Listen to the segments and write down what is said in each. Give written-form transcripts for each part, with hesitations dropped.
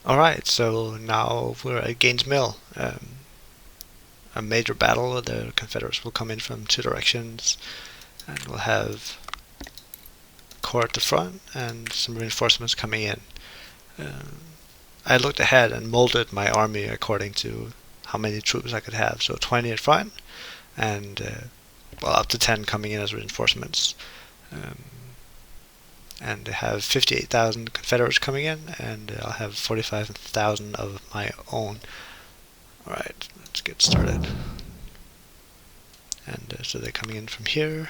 Alright, so now we're at Gaine's Mill. A major battle. The Confederates will come in from two directions, and we'll have corps at the front and some reinforcements coming in. I looked ahead and molded my army according to how many troops I could have. So 20 at front, and up to 10 coming in as reinforcements. And I have 58,000 Confederates coming in, and I'll have 45,000 of my own. Alright, let's get started. And so they're coming in from here,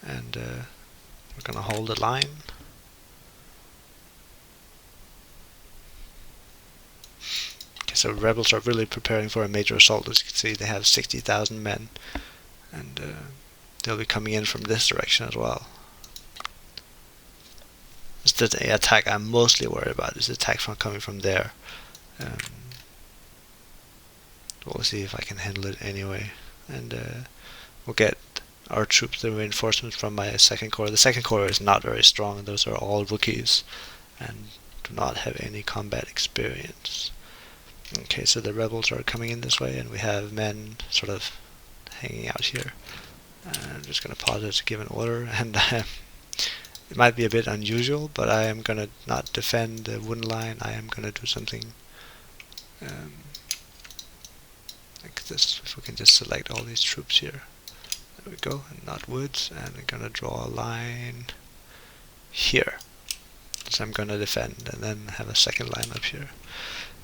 and we're gonna hold the line. Okay, so rebels are really preparing for a major assault. As you can see, they have 60,000 men, and they'll be coming in from this direction as well. It's the attack I'm mostly worried about, is the attack coming from there. We'll see if I can handle it anyway, and we'll get our troops, the reinforcements from my second corps. The second corps is not very strong. Those are all rookies and do not have any combat experience. Okay, so the rebels are coming in this way, and we have men sort of hanging out here. I'm just going to pause it to give an order, and it might be a bit unusual, but I am going to not defend the wooden line. I am going to do something like this. If we can just select all these troops here. There we go, and not woods, and I'm going to draw a line here. So I'm going to defend, and then have a second line up here.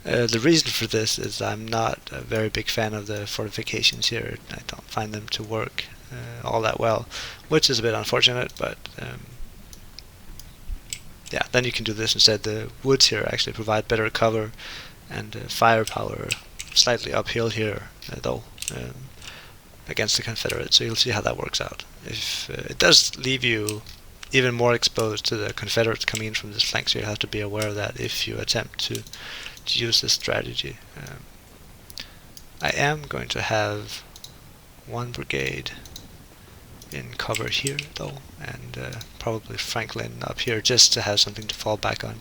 The reason for this is I'm not a very big fan of the fortifications here. I don't find them to work all that well, which is a bit unfortunate, but yeah, then you can do this instead. The woods here actually provide better cover and firepower, slightly uphill here though, against the Confederates, so you'll see how that works out. If it does leave you even more exposed to the Confederates coming in from this flank, so you have to be aware of that if you attempt to use this strategy. I am going to have one brigade in cover here though, and probably Franklin up here just to have something to fall back on.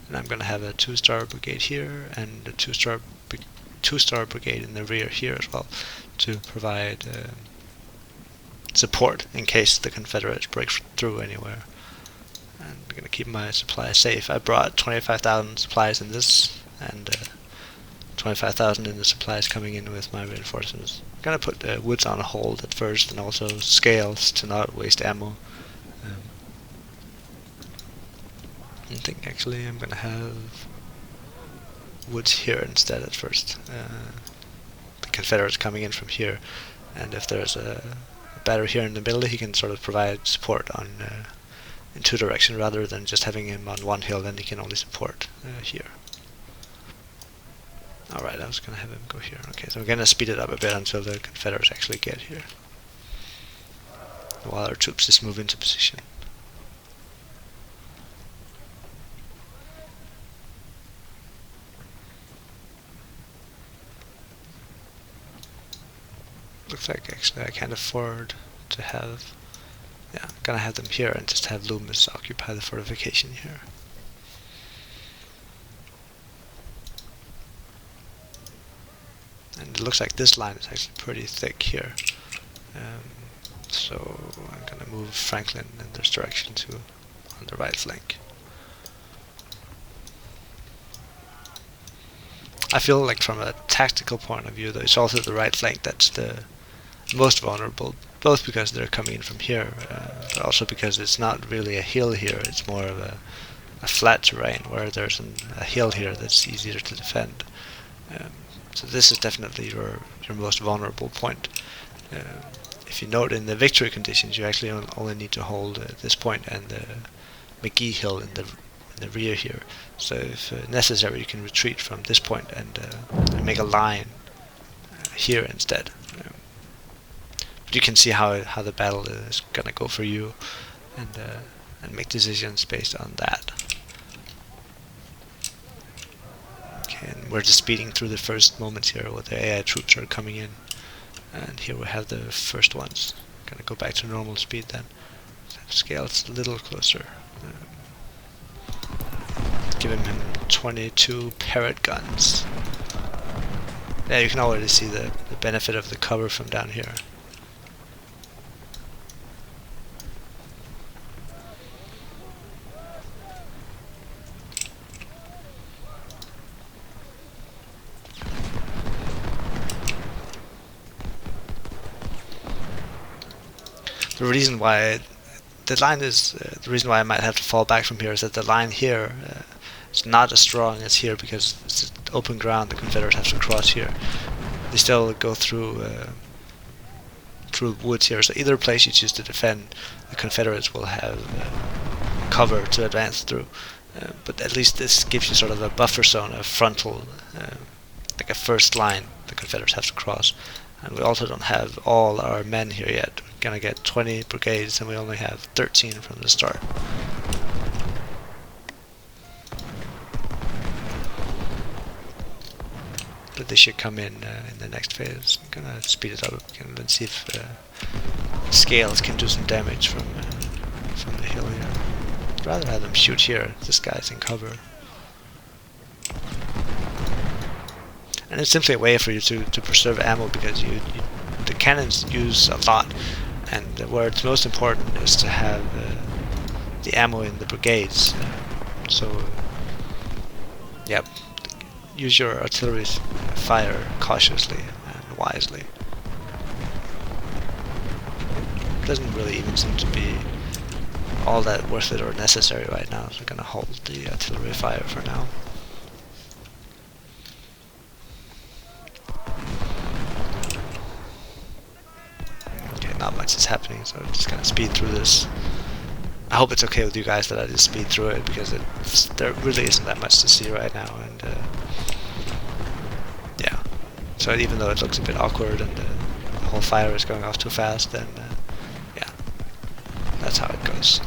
And I'm going to have a 2-star brigade here and a 2-star brigade in the rear here as well to provide support in case the Confederates break through anywhere. And I'm going to keep my supplies safe. I brought 25,000 supplies in this, and 25,000 in the supplies coming in with my reinforcements. I'm going to put woods on hold at first, and also scales to not waste ammo. I think actually I'm going to have woods here instead at first. The Confederates coming in from here, and if there's a battery here in the middle, he can sort of provide support on in two directions rather than just having him on one hill. Then he can only support here. Alright, I was going to have him go here. Okay, so we're going to speed it up a bit until the Confederates actually get here, while our troops just move into position. Looks like actually I can't afford to have... yeah, I'm going to have them here and just have Loomis occupy the fortification here. And it looks like this line is actually pretty thick here. So I'm going to move Franklin in this direction to on the right flank. I feel like from a tactical point of view, though, it's also the right flank that's the most vulnerable, both because they're coming in from here, but also because it's not really a hill here, it's more of a flat terrain, where there's a hill here that's easier to defend. So this is definitely your most vulnerable point. If you note in the victory conditions, you actually only need to hold this point and the McGee Hill in the rear here. So if necessary, you can retreat from this point and make a line here instead. But you can see how the battle is gonna go for you, and make decisions based on that. Okay, and we're just speeding through the first moments here where the AI troops are coming in, and here we have the first ones. Gonna go back to normal speed then. Scale it's a little closer. giving him 22 parrot guns. Yeah, you can already see the benefit of the cover from down here. The reason why I might have to fall back from here is that the line here is not as strong as here because it's open ground. The Confederates have to cross here. They still go through woods here. So either place you choose to defend, the Confederates will have cover to advance through. But at least this gives you sort of a buffer zone, a frontal, like a first line the Confederates have to cross. And we also don't have all our men here yet. We're gonna get 20 brigades and we only have 13 from the start. But they should come in the next phase. I'm gonna speed it up again. Let's see if scales can do some damage from the hill here. I'd rather have them shoot here. This guy's in cover. And it's simply a way for you to preserve ammo because the cannons use a lot, and where it's most important is to have the ammo in the brigades. Yeah, use your artillery fire cautiously and wisely. It doesn't really even seem to be all that worth it or necessary right now, so we're gonna hold the artillery fire for now. Not much is happening, so I'm just gonna speed through this. I hope it's okay with you guys that I just speed through it because there really isn't that much to see right now, and yeah. So even though it looks a bit awkward and the whole fire is going off too fast, then yeah, that's how it goes.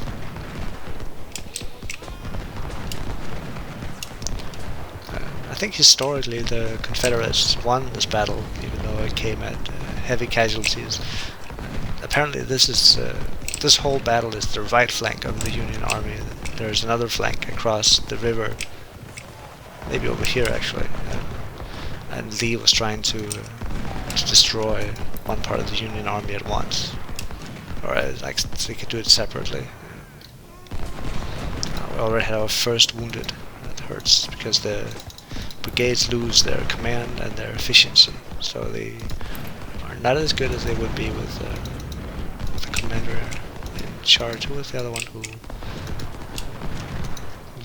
I think historically the Confederates won this battle, even though it came at heavy casualties. Apparently this whole battle is the right flank of the Union Army. There's another flank across the river, maybe over here actually, and Lee was trying to destroy one part of the Union Army at once, or like so he could do it separately. We already had our first wounded. That hurts because the brigades lose their command and their efficiency, so they are not as good as they would be with the commander in charge. Who was the other one who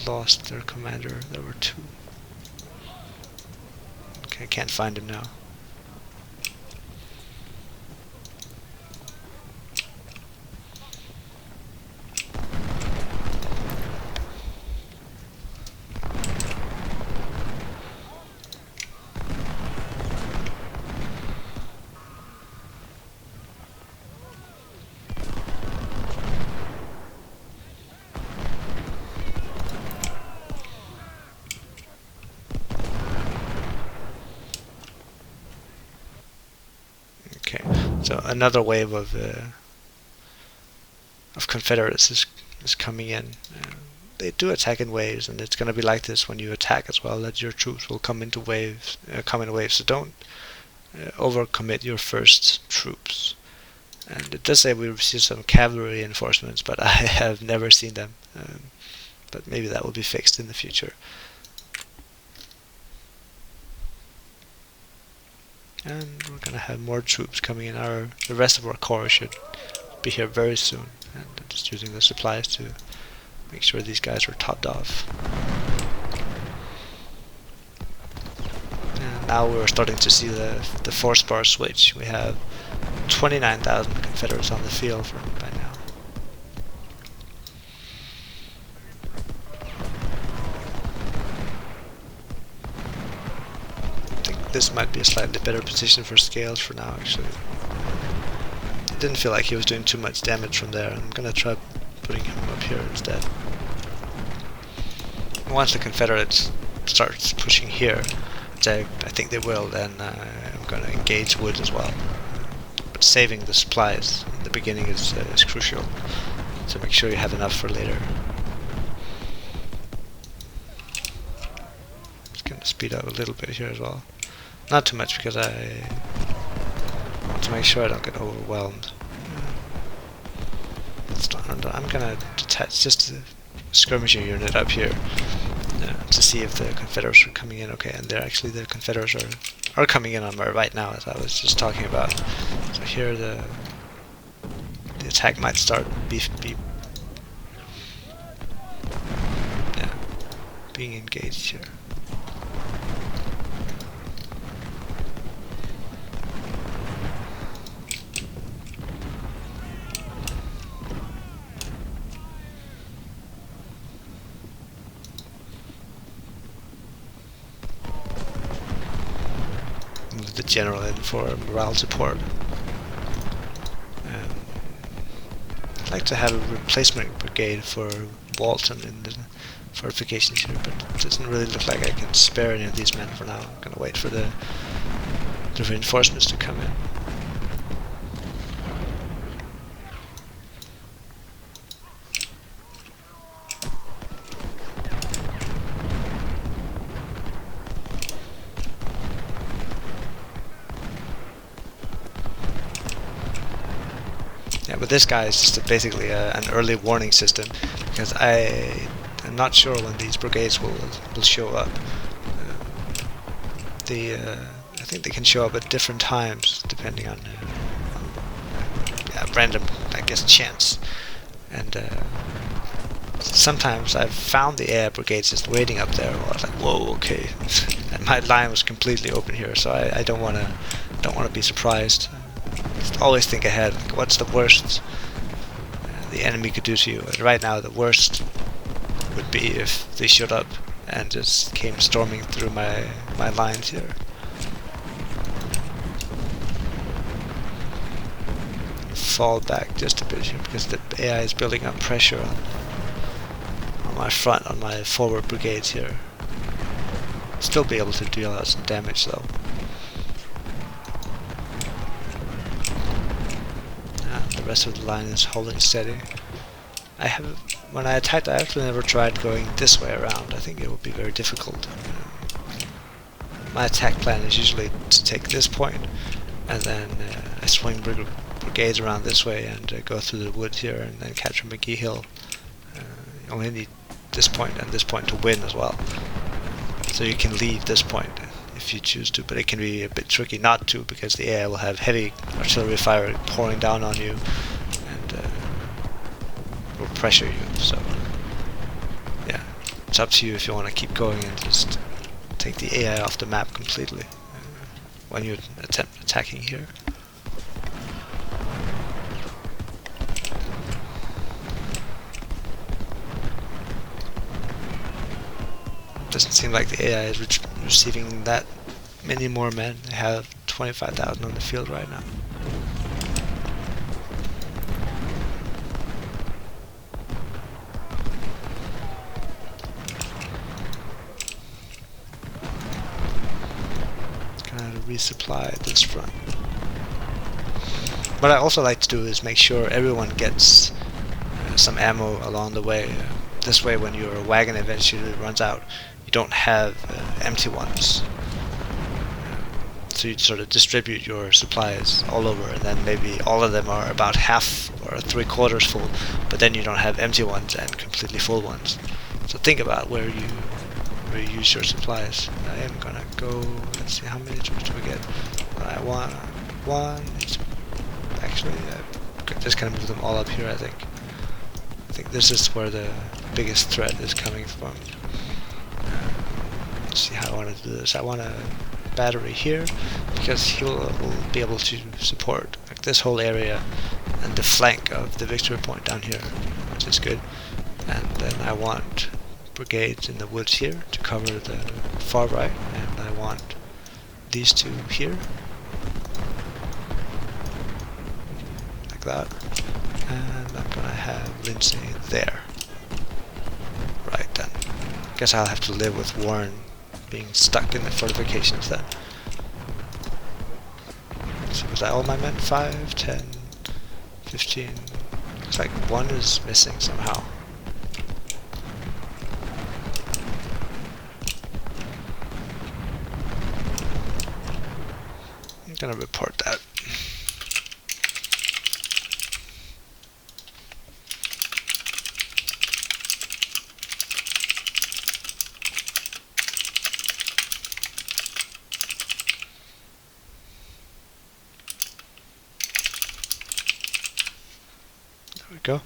lost their commander? There were two. Okay, I can't find him now. So another wave of Confederates is coming in. They do attack in waves, and it's going to be like this when you attack as well. That your troops will come into waves, So don't overcommit your first troops. And it does say we received some cavalry reinforcements, but I have never seen them. But maybe that will be fixed in the future. And we're gonna have more troops coming in. The rest of our corps should be here very soon, and I'm just using the supplies to make sure these guys are topped off. And now we're starting to see the force bar switch. We have 29,000 Confederates on the field by now. This might be a slightly better position for scales for now, actually. It didn't feel like he was doing too much damage from there. I'm gonna try putting him up here instead. Once the Confederates start pushing here, which I think they will, then I'm gonna engage wood as well. But saving the supplies in the beginning is crucial, so make sure you have enough for later. speed up a little bit here as well. Not too much because I want to make sure I don't get overwhelmed. I'm gonna detach just a skirmishing unit up here to see if the Confederates are coming in. Okay, and they're actually, the Confederates are coming in on my right now, as I was just talking about. So here the attack might start being engaged here. Move the general in for morale support. I'd like to have a replacement brigade for Walton in the fortifications here, but it doesn't really look like I can spare any of these men for now. I'm gonna wait for the reinforcements to come in. Yeah, but this guy is just basically an early warning system, because I'm not sure when these brigades will show up. I think they can show up at different times depending on random, I guess, chance. And sometimes I've found the air brigades just waiting up there. I was like, whoa, okay, and my line was completely open here, so I don't want to be surprised. Just always think ahead. Like, what's the worst the enemy could do to you? And right now, the worst would be if they showed up and just came storming through my lines here. Fall back just a bit here because the AI is building up pressure on my front, on my forward brigades here. Still be able to deal out some damage though. The rest of the line is holding steady. When I attacked, I actually never tried going this way around. I think it would be very difficult. My attack plan is usually to take this point, and then I swing brigades around this way and go through the woods here, and then capture McGee Hill. You only need this point and this point to win as well. So you can leave this point if you choose to, but it can be a bit tricky not to, because the AI will have heavy artillery fire pouring down on you and will pressure you. So yeah, it's up to you if you want to keep going and just take the AI off the map completely when you attempt attacking here. Doesn't seem like the AI is receiving that many more men. They have 25,000 on the field right now. Gonna resupply this front. What I also like to do is make sure everyone gets some ammo along the way. This way, when your wagon eventually runs out, you don't have empty ones. So you sort of distribute your supplies all over, and then maybe all of them are about half or 3/4 full, but then you don't have empty ones and completely full ones. So think about where you use your supplies. I am gonna go, let's see, how many troops do we get? I want one. Actually, I'm just gonna move them all up here, I think. I think this is where the biggest threat is coming from. Let's see how I want to do this. I want a battery here, because he will be able to support like this whole area and the flank of the victory point down here, which is good. And then I want brigades in the woods here to cover the far right, and I want these two here, like that. And I'm gonna have Lindsay there. Right then. Guess I'll have to live with Warren being stuck in the fortifications then. So was that all my men? 5, 10, 15. Looks like one is missing somehow. gonna report that. There we go.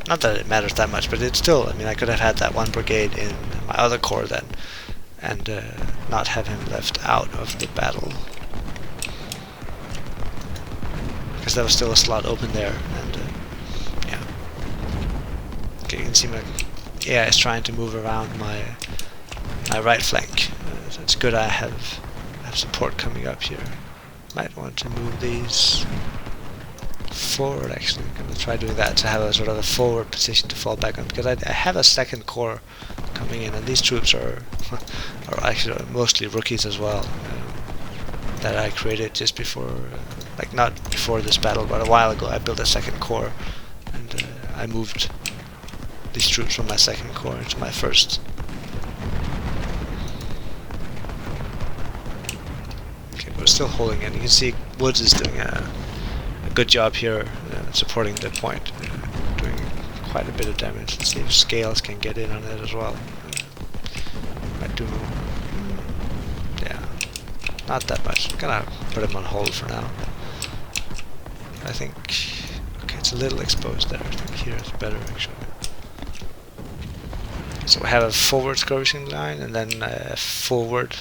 Not that it matters that much, but it's still, I mean, I could have had that one brigade in my other corps then, and not have him left out of the battle. Because there was still a slot open there, and yeah. Okay, you can see my AI is trying to move around my right flank. So it's good I have support coming up here. Might want to move these forward. Actually, I'm going to try doing that to have a sort of a forward position to fall back on, because I have a second corps coming in, and these troops are actually mostly rookies as well, that I created just before, like not before this battle, but a while ago. I built a second corps, and I moved these troops from my second corps into my first. Okay, we're still holding it. You can see Woods is doing a good job here, supporting the point, doing quite a bit of damage. Let's see if Scales can get in on it as well. I do, yeah, not that much. I'm gonna put him on hold for now. I think, okay, it's a little exposed there. I think here is better actually. So we have a forward skirmishing line and then a forward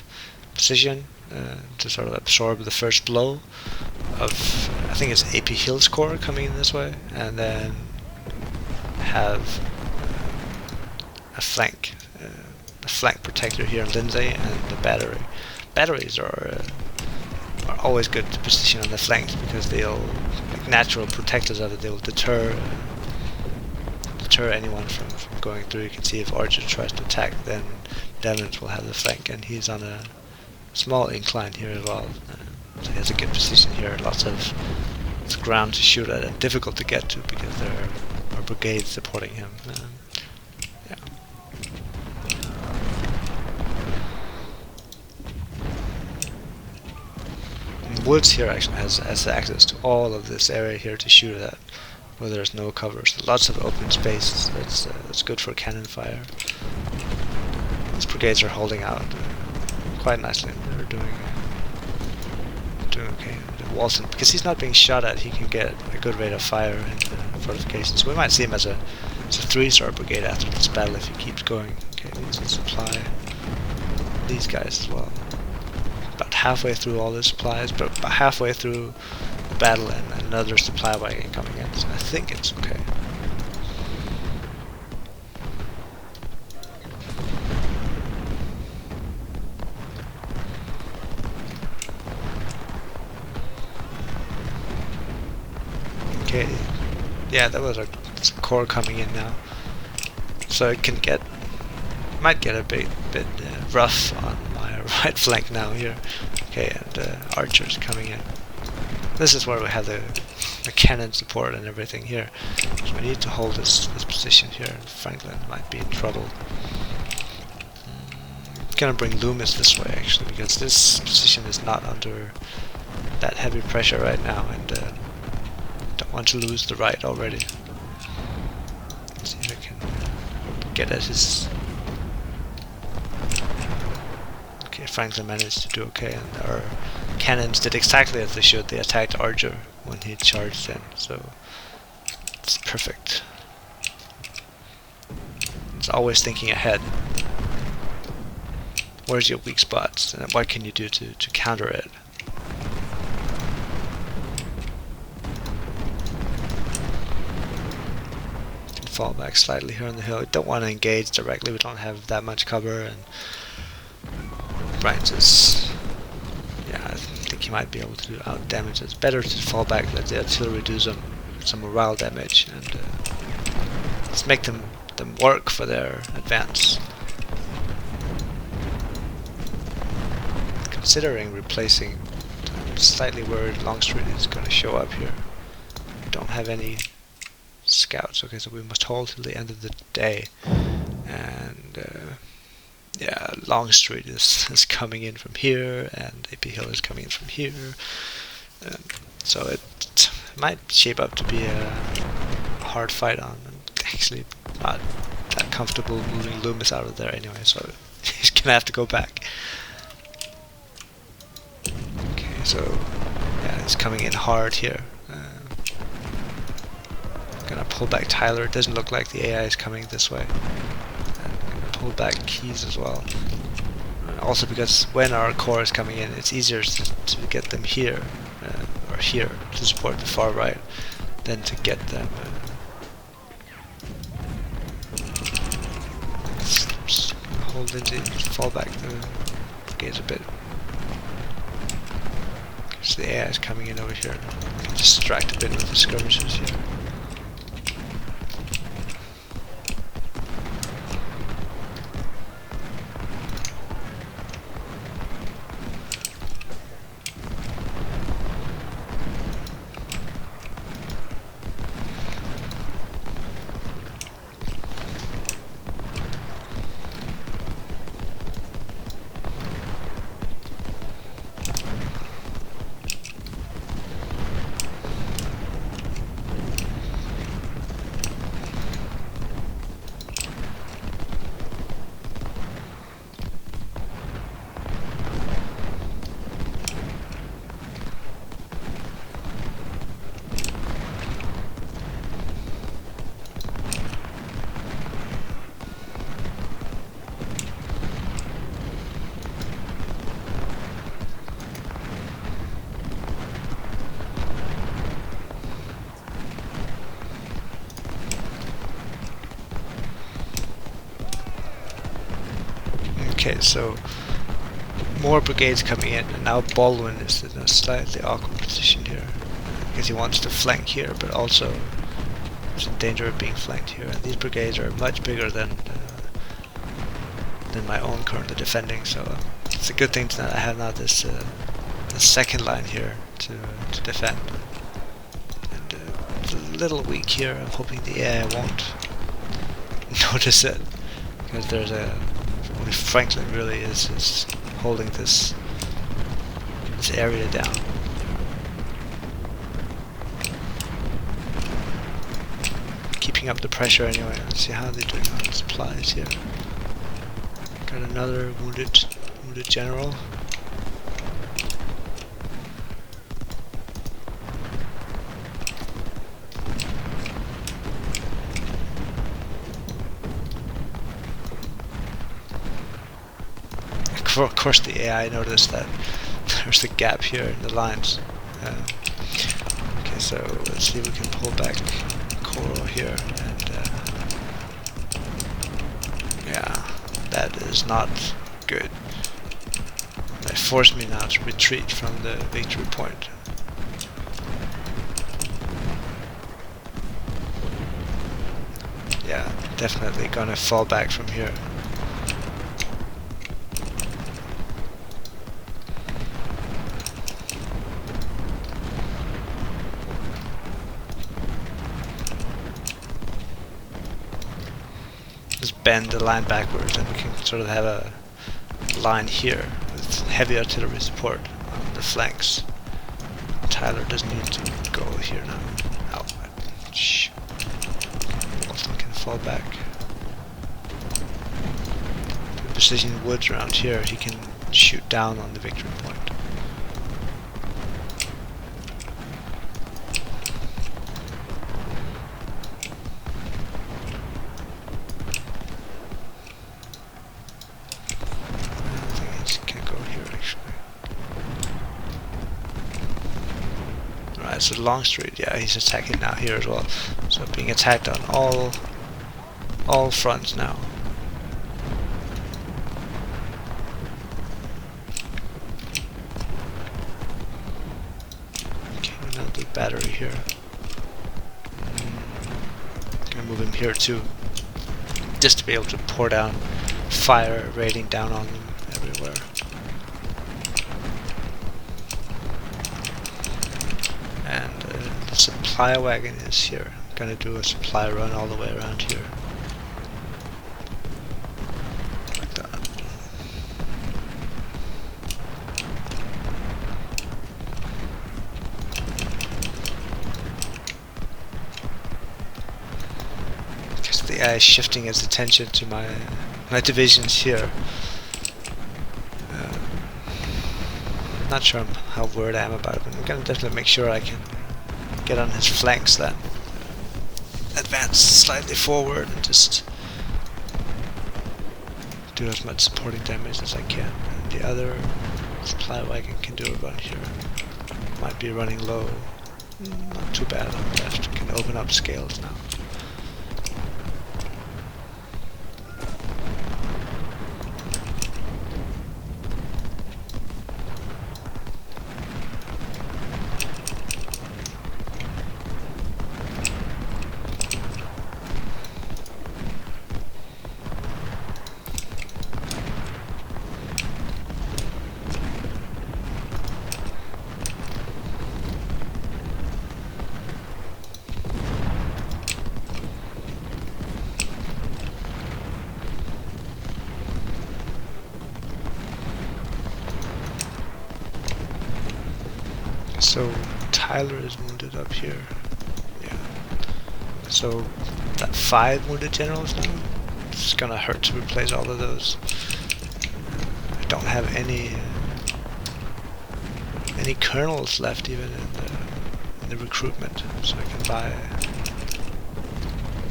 position to sort of absorb the first blow of, I think it's AP Hill's Corps coming in this way, and then have a flank protector here in Lindsay, and the battery. Batteries are always good to position on the flanks, because they'll, like natural protectors of it, they will deter anyone from going through. You can see if Archer tries to attack, then Devons will have the flank, and he's on a small incline here as well. So he has a good position here, lots of ground to shoot at, and difficult to get to because there are brigades supporting him. Yeah. And Woods here actually has access to all of this area here to shoot at, where there's no cover. So lots of open space. That's good for cannon fire. These brigades are holding out quite nicely. They're doing okay. Walton, because he's not being shot at, he can get a good rate of fire and fortifications. So we might see him as a 3-star brigade after this battle if he keeps going. Okay, we need to supply these guys as well. About halfway through all the supplies, but about halfway through the battle, and another supply wagon coming in. So I think it's okay. Okay, yeah, that was a core coming in now, so it can might get a bit rough on my right flank now here. Okay, and archers coming in. This is where we have the cannon support and everything here. So we need to hold this position here, and Franklin might be in trouble. I'm gonna bring Loomis this way actually, because this position is not under that heavy pressure right now, and don't want to lose the right already. Let's see if I can get at his. Okay, Franklin managed to do okay, and our cannons did exactly as they should. They attacked Archer when he charged in, so it's perfect. It's always thinking ahead. Where's your weak spots, and what can you do to counter it? Fall back slightly here on the hill. We don't want to engage directly, we don't have that much cover, and Bryant is, yeah, I think he might be able to out damage. It's better to fall back, let the artillery do some morale damage, and let's make them work for their advance. Considering replacing, I'm slightly worried Longstreet is going to show up here. We don't have any scouts. Okay, so we must hold till the end of the day. and yeah, Longstreet is coming in from here, and AP Hill is coming in from here. So it might shape up to be a hard fight on. Actually, not that comfortable moving Loomis out of there anyway, so he's gonna have to go back. Okay, so yeah, he's coming in hard here. Gonna pull back Tyler. It doesn't look like the AI is coming this way. And gonna pull back Keys as well. Also because when our core is coming in, it's easier to get them here or here to support the far right than to get them. Hold into fall back the brigades a bit. Because the AI is coming in over here. Distract a bit with the skirmishes here. Okay, so more brigades coming in, and now Baldwin is in a slightly awkward position here because he wants to flank here, but also is in danger of being flanked here. And these brigades are much bigger than my own currently defending, so it's a good thing that I have now this second line here to defend. And it's a little weak here. I'm hoping the AI won't notice it because there's only Franklin really is holding this area down. Keeping up the pressure anyway. Let's see how they're doing on supplies here. Got another wounded general. Of course the AI noticed that there's a gap here in the lines. Okay, so let's see if we can pull back Coral here, and yeah, that is not good. They forced me now to retreat from the victory point. Yeah, definitely gonna fall back from here. Bend the line backwards, and we can sort of have a line here with heavy artillery support on the flanks. Tyler doesn't need to go here now. Oh, shh. Walton can fall back. Position woods around here, he can shoot down on the victory point. So Longstreet, yeah, he's attacking now here as well. So being attacked on all fronts now. Okay, another battery here. Gonna move him here too, just to be able to pour down fire, raining down on them everywhere. And the supply wagon is here. I'm gonna do a supply run all the way around here. guy is shifting his attention to my divisions here. Not sure how worried I am about it, but I'm gonna definitely make sure I can get on his flanks then. Advance slightly forward and just do as much supporting damage as I can. And the other supply wagon can do a run here. Might be running low. Not too bad on the left. Can open up scales now. So Tyler is wounded up here. Yeah. So that 5 wounded generals now. It's gonna hurt to replace all of those. I don't have any colonels left even in the recruitment, so I can buy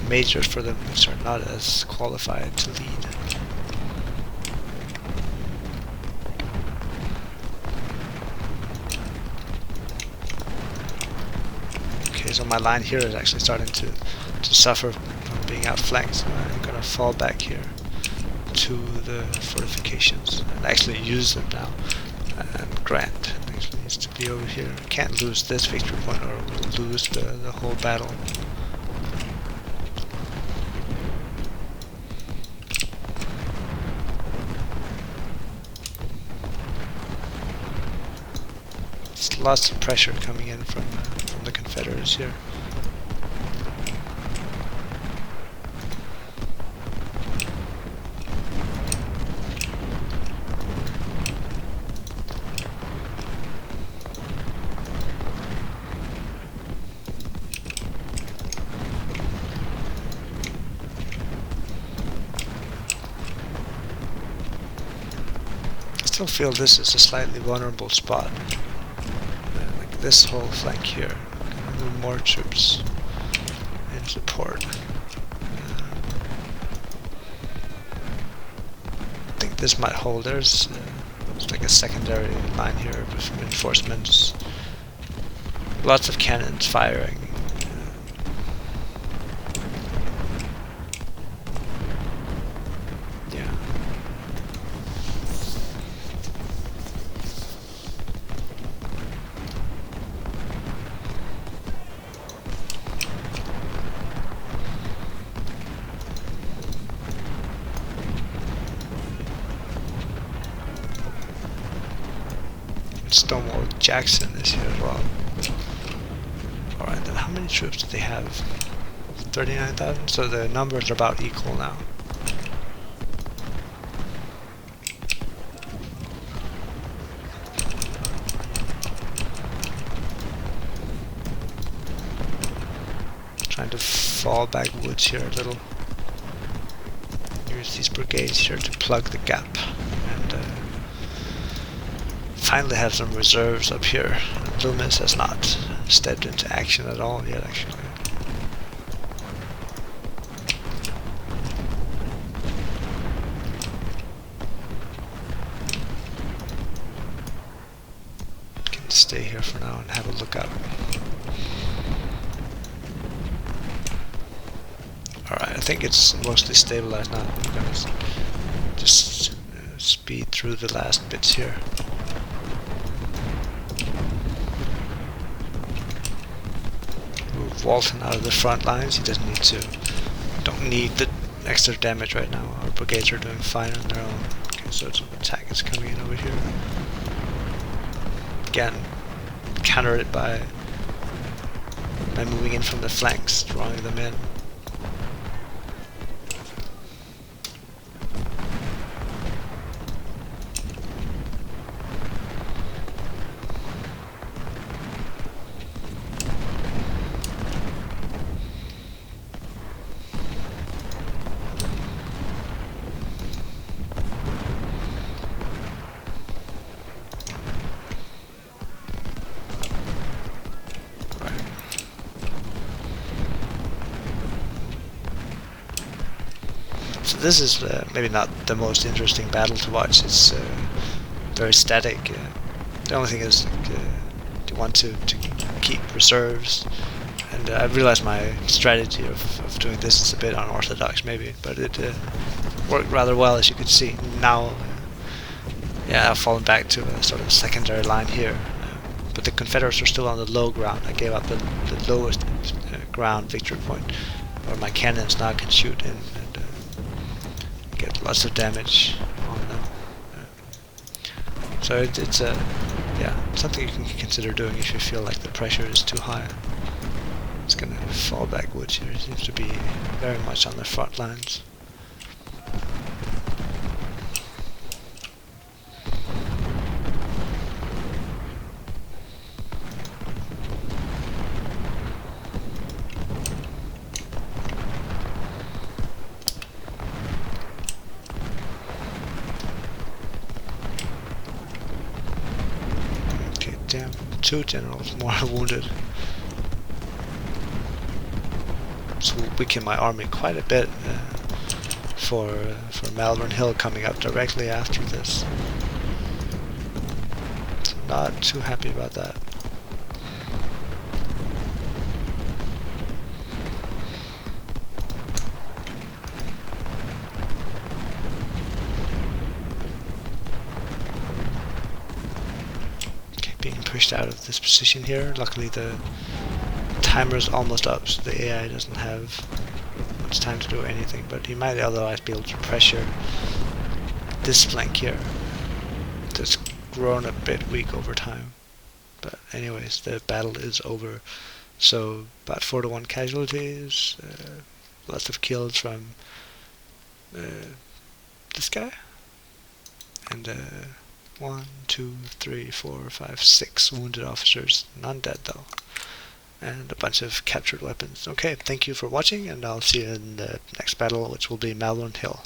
majors for them which are not as qualified to lead. So my line here is actually starting to suffer from being outflanked, so I'm gonna fall back here to the fortifications and actually use them now. And Grant actually needs to be over here. Can't lose this victory point or we'll lose the whole battle. There's lots of pressure coming in from the Confederates here. I still feel this is a slightly vulnerable spot. Like this whole flank here. More troops in support. I think this might hold. There's like a secondary line here with reinforcements. Lots of cannons firing. Yeah. Stonewall Jackson is here as well. Alright, then how many troops do they have? 39,000? So the numbers are about equal now. Trying to fall backwoods here a little. Use these brigades here to plug the gap. And finally have some reserves up here. Loomis has not stepped into action at all yet, actually. Can stay here for now and have a look out. Alright, I think it's mostly stabilized now. I'm gonna just speed through the last bits here. Walton out of the front lines. He doesn't need to. Don't need the extra damage right now. Our brigades are doing fine on their own. Okay, so some attack is coming in over here. Again, counter it by moving in from the flanks, drawing them in. So this is maybe not the most interesting battle to watch. It's very static. The only thing is you want to keep reserves. And I realized my strategy of doing this is a bit unorthodox maybe, but it worked rather well, as you could see. Now, yeah, I've fallen back to a sort of secondary line here. But the Confederates are still on the low ground. I gave up the lowest ground victory point, where my cannons now can shoot in and get lots of damage on them. So it's something you can consider doing if you feel like the pressure is too high. It's gonna fall backwards here. It seems to be very much on the front lines. Okay, damn, 2 generals more wounded. This will weaken my army quite a bit for Malvern Hill coming up directly after this. So not too happy about that. Okay, being pushed out of this position here. Luckily the timer's almost up, so the AI doesn't have much time to do anything, but he might otherwise be able to pressure this flank here. It's grown a bit weak over time. But anyways, the battle is over. So about 4-1 casualties, lots of kills from this guy, and 1, 2, 3, 4, 5, 6 wounded officers, none dead though. And a bunch of captured weapons. Okay, thank you for watching, and I'll see you in the next battle, which will be Malvern Hill.